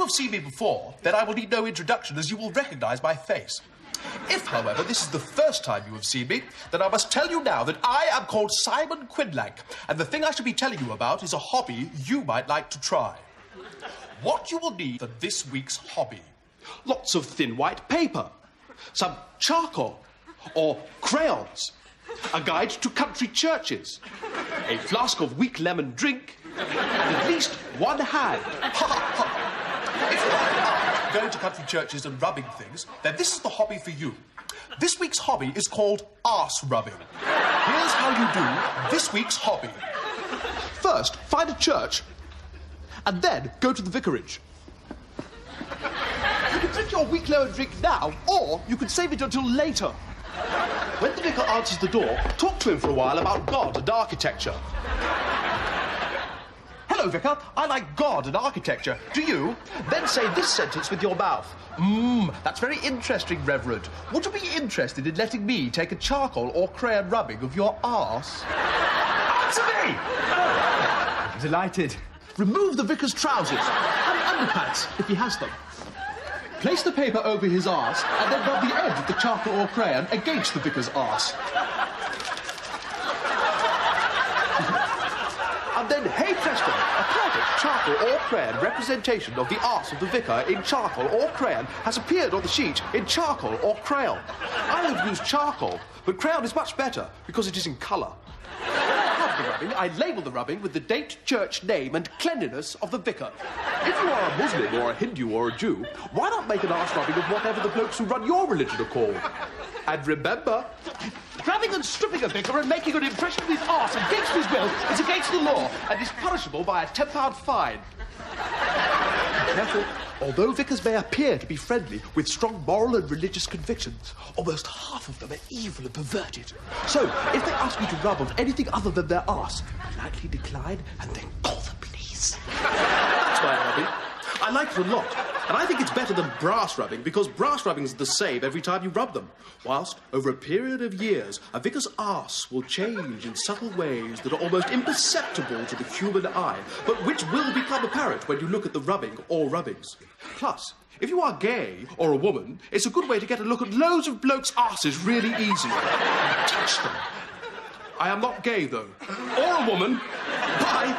have seen me before, then I will need no introduction, as you will recognise my face. If, however, this is the first time you have seen me, then I must tell you now that I am called Simon Quinlank, and the thing I shall be telling you about is a hobby you might like to try. What you will need for this week's hobby: lots of thin white paper, some charcoal or crayons, a guide to country churches, a flask of weak lemon drink, and at least one hand. If you like going to country churches and rubbing things, then this is the hobby for you. This week's hobby is called Arse Rubbing. Here's how you do this week's hobby. First, find a church, and then go to the vicarage. You can drink your weak lemon drink now, or you can save it until later. When the vicar answers the door, talk to him for a while about God and architecture. Hello, Vicar. I like God and architecture. Do you? Then say this sentence with your mouth. That's very interesting, Reverend. Would you be interested in letting me take a charcoal or crayon rubbing of your arse? Answer me! Delighted. Remove the vicar's trousers and underpants, if he has them. Place the paper over his arse and then rub the edge of the charcoal or crayon against the vicar's arse. And then, hey presto, a perfect charcoal or crayon representation of the arse of the vicar in charcoal or crayon has appeared on the sheet in charcoal or crayon. I have used charcoal, but crayon is much better because it is in colour. The rubbing, I label the rubbing with the date, church, name and cleanliness of the vicar. If you are a Muslim or a Hindu or a Jew, why not make an arse rubbing of whatever the blokes who run your religion are called? And remember, grabbing and stripping a vicar and making an impression of his arse against his will is against the law and is punishable by a £10 fine. Careful. Although vicars may appear to be friendly with strong moral and religious convictions, almost half of them are evil and perverted. So, if they ask you to rub of anything other than their arse, politely decline and then call the police. That's my hobby. I like it a lot, and I think it's better than brass rubbing because brass rubbing is the same every time you rub them, whilst, over a period of years, a vicar's arse will change in subtle ways that are almost imperceptible to the human eye, but which will become apparent when you look at the rubbing or rubbings. Plus, if you are gay or a woman, it's a good way to get a look at loads of blokes' arses really easily. Touch them. I am not gay, though. Or a woman. Bye.